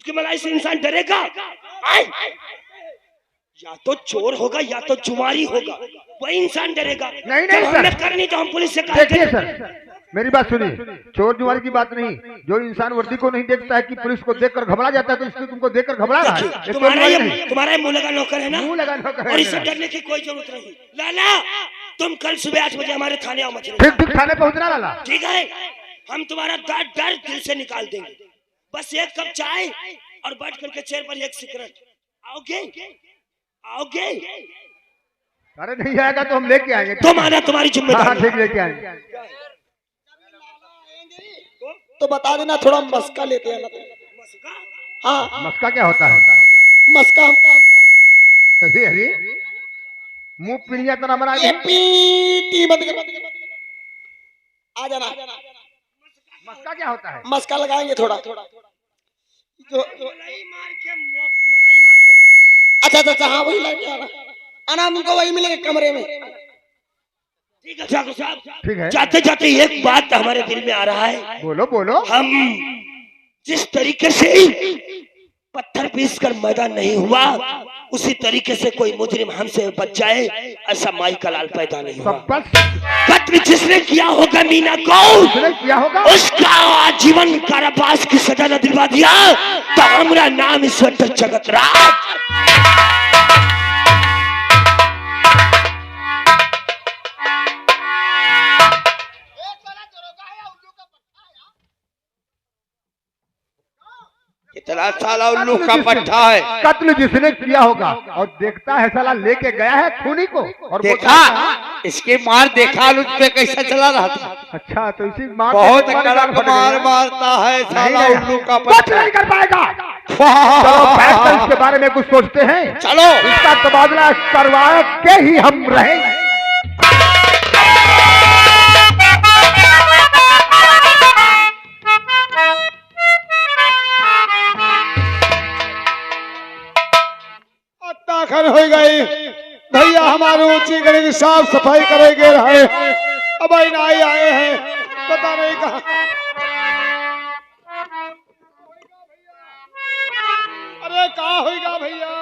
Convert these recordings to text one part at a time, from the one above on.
दूध की मलाई से इंसान डरेगा? या तो चोर होगा या तो जुमारी होगा, वही इंसान डरेगा। नहीं नहीं हमें करनी तो हम पुलिस से देखिए सर, मेरी बात सुनिए, चोर जुमारी की बात नहीं। जो इंसान वर्दी को नहीं देखता है कि पुलिस को देखकर घबरा जाता है, तो इसलिए तुमको देखकर घबरा रहा है। तुम्हारा मुंह लगा नौकर है ना, मुंह लगा नौकर है, और इससे डरने की कोई जरूरत नहीं। लाला, तुम कल सुबह 8 बजे हमारे थाने आओ। मछली ठीक ठीक थाने पहुंचना लाला। ठीक है, हम तुम्हारा डर दिल से निकाल देंगे। बस एक कप चाय और बैठ करके चेयर पर एक सिगरेट। आओगे? आओगे? अरे नहीं आएगा तो हम लेके आएंगे। तुम आना, तुम्हारी जिम्मेदारी। ठीक, लेके आएंगे। तो बता देना, थोड़ा मस्का लेते हैं। हाँ, मस्का क्या होता है? मस्का अरे अरे, मुंह पीलिया तो ना बना ये पीटी मत कर, आ जाना। मस्का क्या होता है? मस्का लगाएंगे थोड़ा। अच्छा, हाँ वही लग गया आना, हमको वही मिलेगा कमरे में। ठीक है ठाकुर साहब, ठीक है। जाते जाते एक बात हमारे दिल में आ रहा है। बोलो बोलो। हम जिस तरीके से पत्थर पीस कर मैदान नहीं हुआ, उसी तरीके से कोई मुजरिम हमसे बच जाए, ऐसा माई का लाल पैदा नहीं हुआ। कत्ल जिसने किया होगा मीना को, किया होगा, उसका आजीवन कारावास की सजा न दिलवा दिया तो हमारा नाम ईश्वर जगत राज। इतना साला उल्लू का पट्टा है। कत्ल जिसने किया होगा और देखता है साला लेके गया है खूनी को, और देखा इसकी मार, देखा उस पे कैसा चला रहा था। अच्छा, तो इसी मार बहुत कड़क मार मारता है साला उल्लू का पट्टा। नहीं कर पाएगा। चलो बैठकर इसके बारे में कुछ सोचते हैं। चलो, इसका तबादला करवा के ही हम रहेंगे। खर हो गई भैया, हमारे ऊंची गली की साफ सफाई करेंगे रहे, अब नहीं आए हैं, पता नहीं कहा। अरे कहा होगा भैया,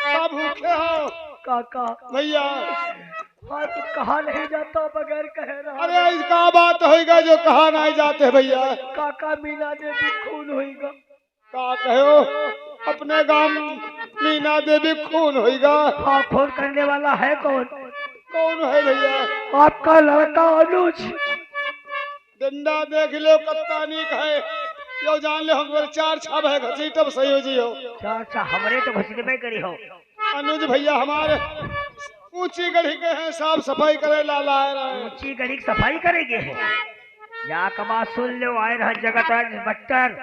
क्या भूखे हो काका? भैया हाथ कहा नहीं जाता बगैर कह रहा। अरे इसका बात होगा जो कहा नहीं जाते भैया। काका, मीना देवी खून होगा। का कहो, अपने गांव मीना देवी खून होगा। हाँ, खून करने वाला है कौन? कौन है भैया? आपका लड़का अनुज। डंडा देख लो, कत्तानी कहे यो जान ले, हम 4 छाप है घसी तब सही हो। अच्छा, हमारे तो घसीटे में करी हो। अनुज भैया हमारे ऊंची गढ़ी के हैं, साफ सफाई करे लाला है। ऊंची गढ़ी की सफाई करेंगे हैं या कमा? सुन लो, आए रहा जगत राज इंस्पेक्टर,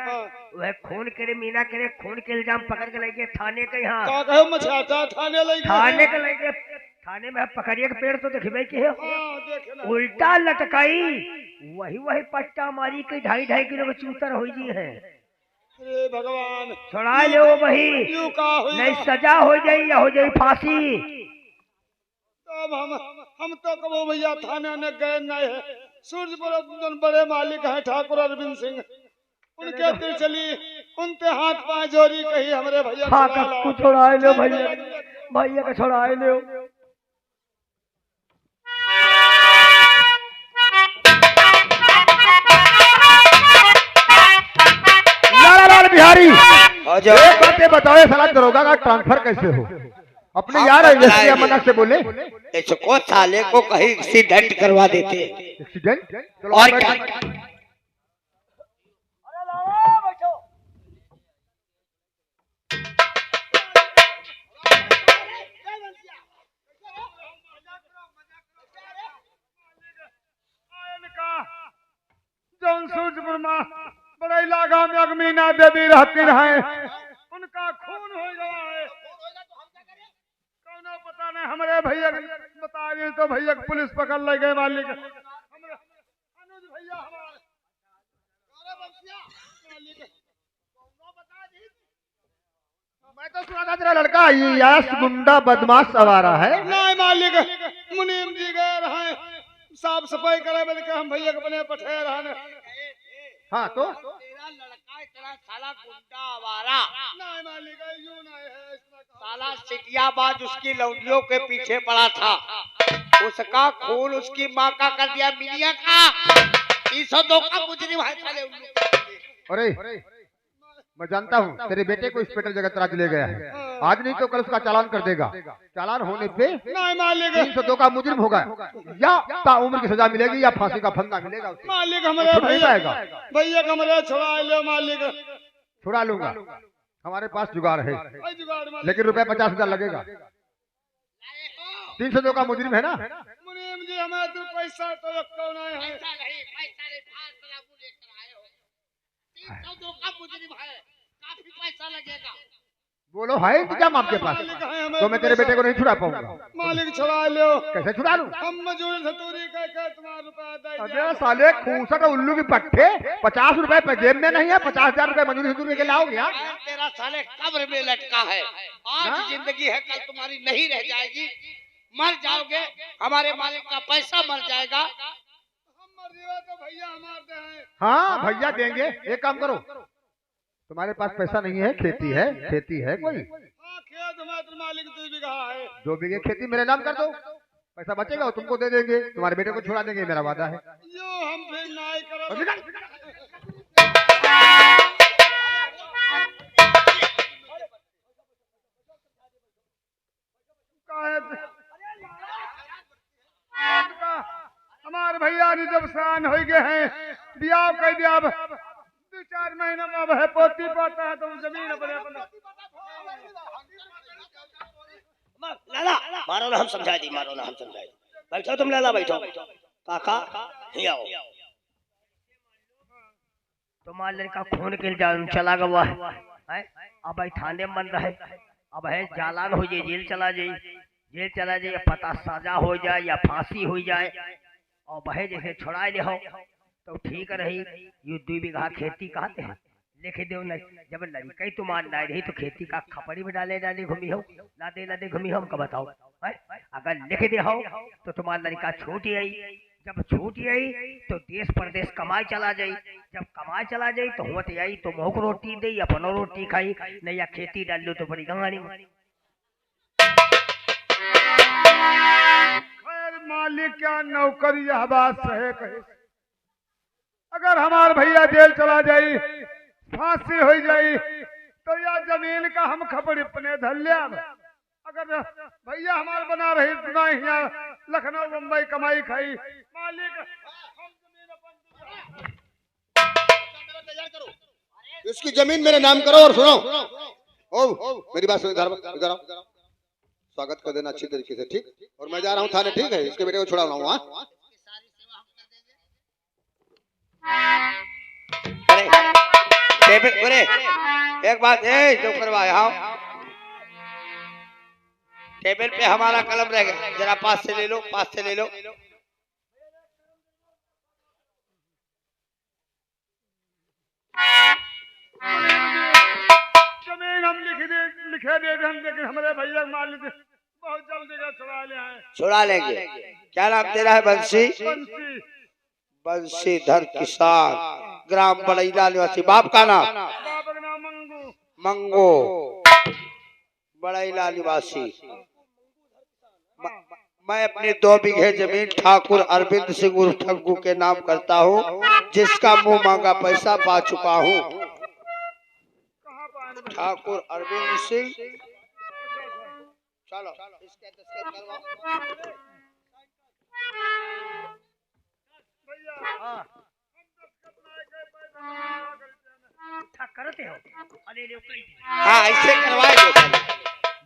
वह खून करे मीना करे, खून के इल्जाम पकड़ के लेके थाने के यहाँ। का कहो मछाता थाने लेके? थाने के लेके थाने में पकड़िए के पेड़ तो देखबे के है। उल्टा लटकाई, वही पट्टा मारी के 2.5 किलो के चूतर हो जी है। अरे भगवान, छोड़ा लो वही, नहीं सजा हो जाई या हो जाई फांसी। तब हम तो कबो भैया थाने ने गए नहीं है। सूरजपुर बड़े मालिक हैं ठाकुर अरविंद सिंह, उनके तिर चली, उनके हाथ पांव जोड़ी कही हमारे भैया। हाँ, कक्कू छोड़ा लो भैया, भैया का छोड़ा लो। लाल बिहारी, एक बात बताओ, साला दरोगा का ट्रांसफर कैसे हो? अपने यार मना से बोले इसको साले को कहीं एक्सीडेंट करवा देते। एक्सीडेंट? और क्या? सूरजपुर में बड़े इलाका में मीना देवी रहती रहे, उनका खून हो गया है। कौनो पता नहीं, हमारे भैया बता दिए तो भैया पुलिस पकड़ ले गए मालिक। अनुज भैया हमारे मैं तो सुना था तेरा लड़का यास गुंडा बदमाश आवारा है। नहीं मालिक, मुनीम जी गए रहे साफ सफाई करे, बल्कि हम भैया के बने पठे रहे। हाँ तो तेरा लड़का इतना साला गुंडा आवारा, नहीं मालिक यूं नहीं है इसमें साला सिटियाबाज उसकी लौंडियों के पीछे पड़ा था, उसका खून उसकी माँ का कर दिया मिलिया का। 302 का मुजरिम है साले उल्लू। अरे मैं जानता हूँ तेरे बेटे को इंस्पेक्टर जगतराज ले गया है, आज नहीं तो कल उसका चालान कर देगा। चालान होने पे नहीं मालिक 302 का मुजरिम होगा, या ताउम्र की सजा मिलेगी या फांसी का फंदा मिलेगा उसे। मालिक हमारे छुट नहीं पाएगा। भैया कमरे छुड़ा लो मालिक। छुड़ा लूंगा, हमारे पास जुगाड़ है, भाई जुगाड़ मालिक। लेकिन रुपए 50,000 लगेगा। 302 का मुजरिम है ना। मुनीम जी हमें तो पैसा तो रखो नहीं है। पैसा नहीं, फालतू लेकर आए हो। 302 का मुजरिम है, काफी पैसा लगेगा। बोलो है इंतजाम आपके पास, तो मैं तेरे बेटे को नहीं छुड़ा पाऊंगा। मालिक छुड़ा लो। कैसे छुड़ा लूं? हम मजदूर धतूरी कह तुम्हारा रुपया दे अबे साले खूंसा का उल्लू की पट्टे, 50 रुपए पे जेब में नहीं है, 50,000 रुपए मजदूरी हजूरी के लाओगे यार। तेरा साले कब्र में लटका है, आज जिंदगी है कल तुम्हारी नहीं रह जाएगी, मर जाओगे, हमारे मालिक का पैसा मर जाएगा। हम मर जीवा तो भैया हमारे हैं। हाँ भैया देंगे। एक काम करो, तुम्हारे पास पैसा नहीं है, खेती है कोई? हाँ खेत हमारे तो मालिक 2 बीघा है। 2 बीघे खेती मेरे नाम कर दो, पैसा बचेगा वो तुमको दे देंगे, तुम्हारे बेटे को छुड़ा देंगे, मेरा वादा है। यो हम फिर नाई करो। और निकल। हमारे भैया ने जब शान हो गए हैं, ब्याह कर दिया, अब 2-4 महीने में अब है पोती पोता है, तो जमीन अपने लाला मारो ना, हम समझा दी, मारो ना, हम समझा दी। बैठो तुम लाला, बैठो। काका ही आओ। तुम्हारा लड़का खून के इल्जाम चला गया है, अब भाई थाने में बंद रहे, अब है चालान हो जाए, जेल चला जाए, या पता सजा हो जाए या फांसी हो जाए, और वह जैसे छुड़ा ले हो तो ठीक रही। ये 2 बीघा खेती कहते हैं, लिख दो नहीं, जब लड़का ही तुम्हार ना रही तो खेती का खपड़ी में डाले घूमी हो, लादे घूमी हो, हमको बताओ है? अगर लिख दे हो तो तुम्हारा लड़का छूट आई, जब छूट आई तो देश प्रदेश कमाई चला जाई, जब कमाई चला जाई तो होत आई तो मोह रोटी दे, अपनो रोटी खाई, नहीं या खेती डाल लो तो बड़ी गंगानी। खैर मालिक क्या नौकरी यह बात सहे कहे। अगर हमारे भैया जेल चला जाई, फांसी हो जाई, तो यह जमीन का हम खबर अपने धर लिया। अगर भैया हमारे बना रही यहाँ लखनऊ मुंबई कमाई खाई, मालिक हम जमीन अपन इसकी जमीन मेरे नाम करो और सुनो। ओ मेरी बात सुनो, इधर आओ। स्वागत कर देना अच्छी तरीके से, ठीक? और मैं जा रहा हूँ थाने, ठीक है? इसके बेटे को छुड़ा रहा हूँ। अरे एक बात जो करवाया, टेबल पे हमारा कलम रह गया, जरा पास से ले लो। जमीन हम लिखे दे हम, लेकिन हमारे भैया मालिक बहुत जल्दी का छुड़ा लेंगे। क्या नाम तेरा है? बंसी। बंशीधर किसान, ग्राम बड़ैला निवासी। बाप का नाम? बाप का नाम मंगो, बड़ैला निवासी। मैं अपनी 2 बीघे जमीन ठाकुर अरविंद सिंह उर्फ ठग्गू के नाम करता हूँ, जिसका मुंह मांगा पैसा पा चुका हूँ। ठाकुर अरविंद सिंह, चलो इसके दस्तखत करवाओ। करते हो? अरे हाँ ऐसे करवाए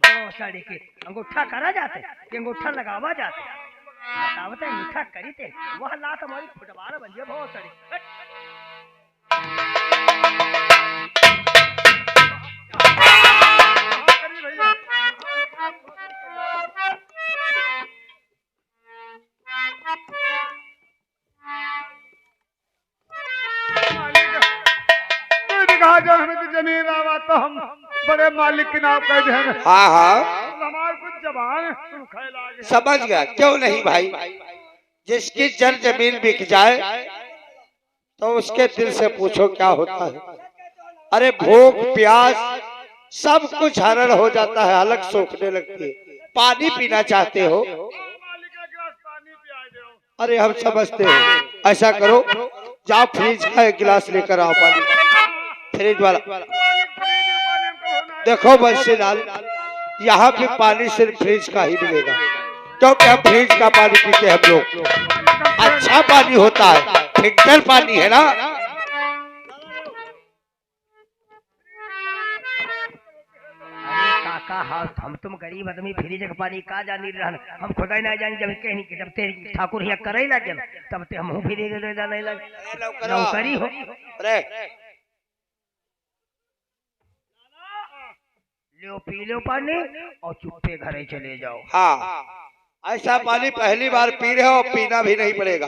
बहुत सारे के अंगूठा करा जाते, अंगूठा लगावा जाते, बतावते अंगूठा करी थे, वह लात हमारी फुटबार बन जाए बहुत सारी। जो हमें तो जमीन आवा तो हम बड़े मालिक के नाम कर दे। हाँ हमारे कुछ जबान समझ गया, क्यों नहीं भाई? जिसकी जमीन बिक जाए तो उसके दिल से पूछो क्या होता है। अरे भूख प्यास सब कुछ हरण हो जाता है, हलक सूखने लगती है। पानी पीना चाहते हो? अरे हम समझते हो। ऐसा करो, जाओ फ्रिज का एक गिलास लेकर आओ पानी, फ्रिज वाला। देखो बंसीलाल, यहाँ पे पानी सिर्फ फ्रिज का ही मिलेगा, क्योंकि हम फ्रिज का पानी पीते हैं हम लोग। अच्छा पानी होता है, फिल्टर पानी है ना। काका हाँ, हम तुम गरीब आदमी फ्रिज का पानी का जानी रहन, हम खुदा ही ना जानी। जब कहनी कि जब तेरे ठाकुर यहाँ करे लगे तब ते हम फ्रिज ले जाने लगे। नौकरी हो। अरे लो पी लो पानी और चुप्पे घरे चले जाओ। हाँ, ऐसा पानी पहली बार पी रहे हो, पीना भी नहीं पड़ेगा।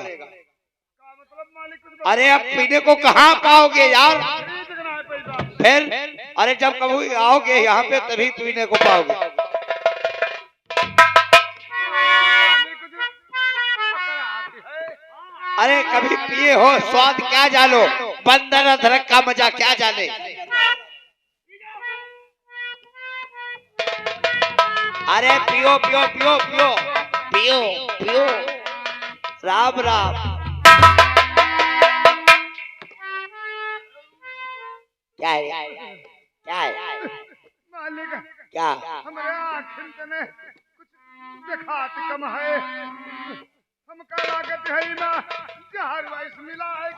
अरे अब पीने को कहाँ पाओगे यार? फिर अरे जब कभी आओगे यहाँ पे तभी पीने को पाओगे। अरे कभी पिए हो, स्वाद क्या जानो, बंदर अदरक का मजा क्या जाने। अरे पियो पियो पियो पियो पियो पियो। राम राम। क्या है क्या है मालिक क्या? हमारे आखिर ने कुछ दिखात कम है, हम का लागत है ना जहर वैस मिला है।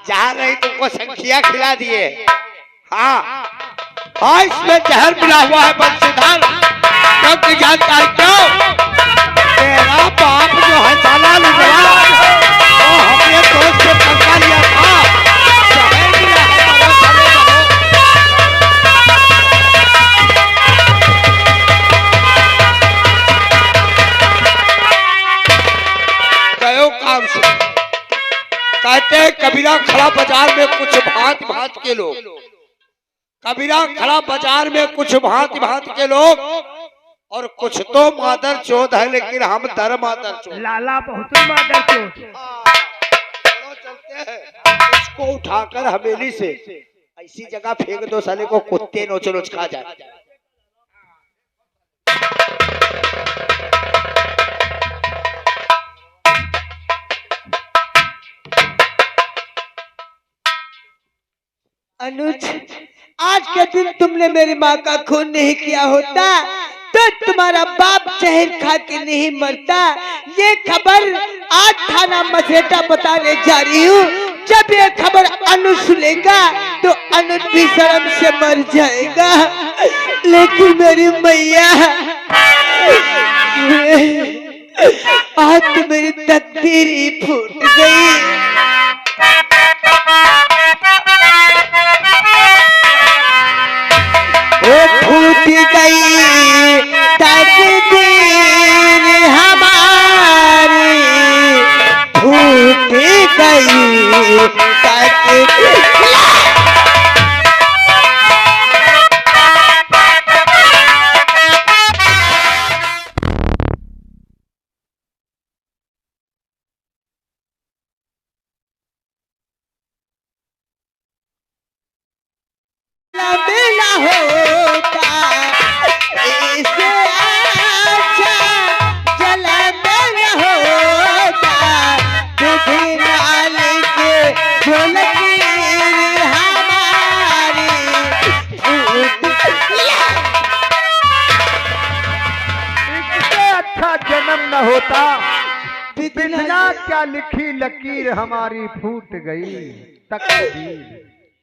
जहर नहीं, तुमको संखिया खिला दिए। हाँ हाँ, इसमें जहर मिला हुआ है बंसीधर, क्योंकि जानता है क्यों? तेरा बाप जो है साला लुटवा, वो हमने दोस्त से पंगा लिया था, जहर मिला है वो साले गयो काम से। कहते हैं कबीरा खड़ा बाजार में कुछ भांति भांति के लोग, कबीरा खड़ा बाजार में कुछ भांति भांति के लोग, और कुछ तो मादर चोद है, लेकिन हम दर मादर चोद। लाला बहुत मादर चोद। चलो चलते हैं, उसको उठाकर हवेली से ऐसी जगह फेंक दो साले को कुत्ते नोच नोच खा जाए। अनुज, आज के दिन तुमने मेरी माँ का खून नहीं किया होता तो तुम्हारा बाप जहर खा के नहीं मरता। ये खबर आज थाना मसेटा बताने जा रही हूँ। जब ये खबर अनुज सुनेगा तो अनुज भी शर्म से मर जाएगा। लेकिन मेरी मैया, आज तो मेरी तकदीर ही फूट गई। वो फूट गई तकदीर हमारी, फूट गई तकदीर। मिला होता इससे अच्छा, जलन होता बुद्धि मालिक लकीर हमारी इससे अच्छा जन्म न होता, बिना क्या लिखी लकीर हमारी फूट गई तकदीर।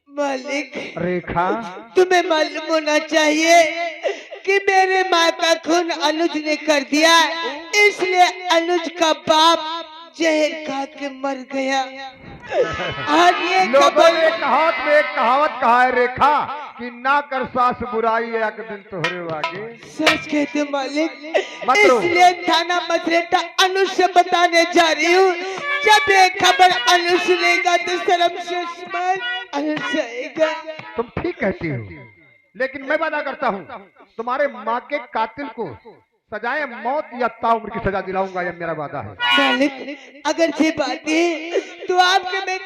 मालिक, रेखा, तुम्हें मालूम होना चाहिए कि मेरे माँ का खून अनुज ने कर दिया, इसलिए अनुज का बाप जहर खा के मर गया। और ये लोगों खबर ने कहावत कहा है रेखा कि ना कर सास बुराई एक दिन तोहरे आगे। सच कहते मालिक, मतलब? इसलिए थाना मसरेटा अनुज से बताने जा रही हूँ। जब ये खबर अनुज सुनेगा तो शर्म से अनुज जाएगा। तुम ठीक कहती हो, लेकिन मैं वादा करता हूँ तुम्हारे माँ के कातिल को सजाए मौत या ताउम्र की सजा दिलाऊंगा, यह मेरा वादा है। मालिक, अगर ये बात है तो आपके मैं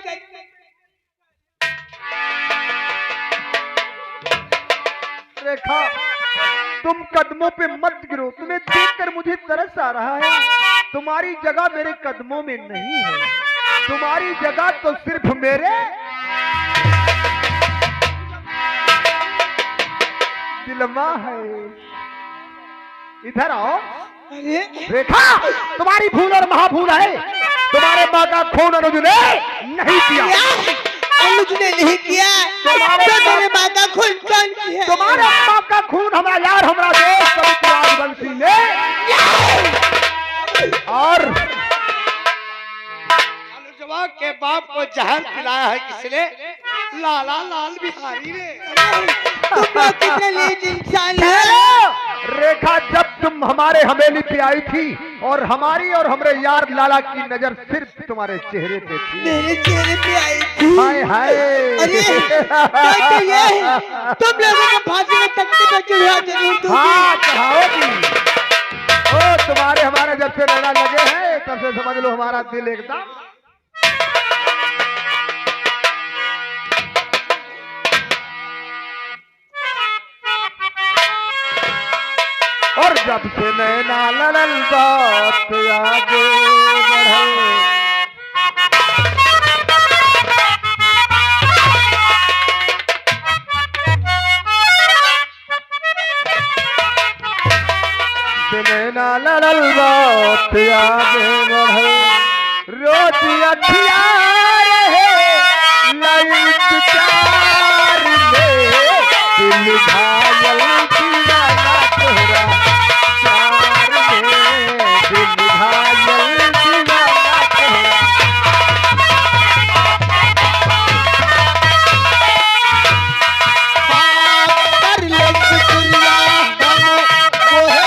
रेखा, तुम कदमों पे मत गिरो, तुम्हें देखकर मुझे तरस आ रहा है। तुम्हारी जगह मेरे कदमों में नहीं है, तुम्हारी जगह तो सिर्फ मेरे दिलमा है। इधर आओ। रेखा, तुम्हारी भूल और महाभूल है। तुम्हारे माँ का खून अनुज ने नहीं किया। अनुज ने नहीं किया, मेरे माँ का खून कौन किया? तुम्हारे माँ का खून हमारा यार, हमारा दोस्त राजवंशी ने। और अनुजवा के बाप को जहर पिलाया है किसने? लाला लाल बिहारी ने। तुम कितने नीच इंसान है। रेखा, जब तुम हमारे हवेली पे आई थी और हमारी और हमारे यार लाला की नजर सिर्फ तुम्हारे चेहरे पे थी। मेरे चेहरे पे आई थी। हाय हाय। अरे तो ये तुम लोगों को फांसी में तख्ते पे चढ़ा जरूर दूंगी। हाँ, चढ़ाओगी। ओ, तुम्हारे हमारे जब से नैना लगे हैं तब से समझ लो हमारा दिल एकदम। और जब से नैना लड़ल बात आगे बढ़े, नैना लड़ल बात आगे बढ़े, रोज अखिया रहे लाइट चार में, दिल घायल दीवाना तोरा चार में, दिल घायल दीवाना तोरा। कर ले शुक्रिया हम मोहे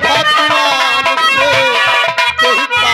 भगवान से, तेरी का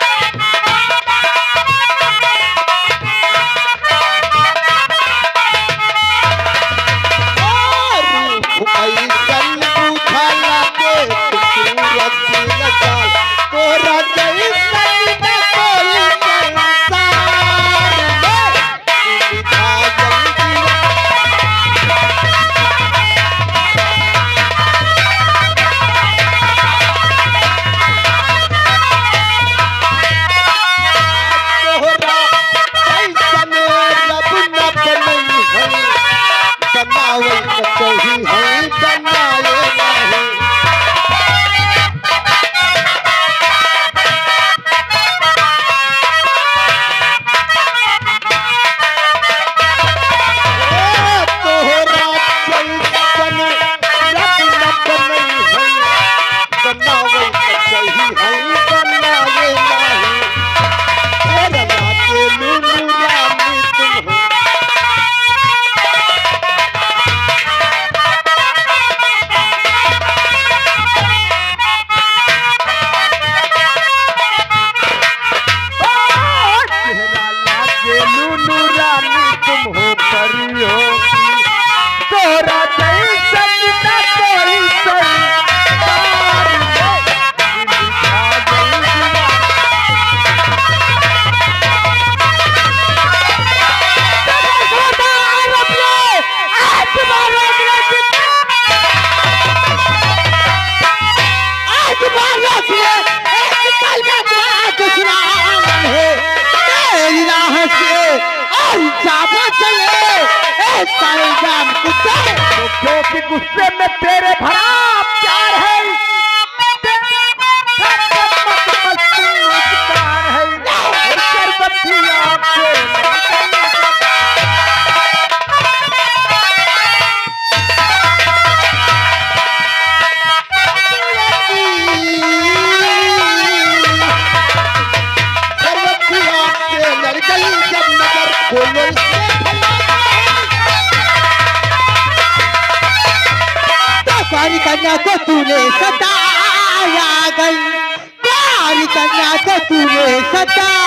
बनले क्योंकि गुस्से में तेरे भरा प्यार है, प्यारी कन्या को तूने सताया गई, प्यारी कन्या को तूने सताया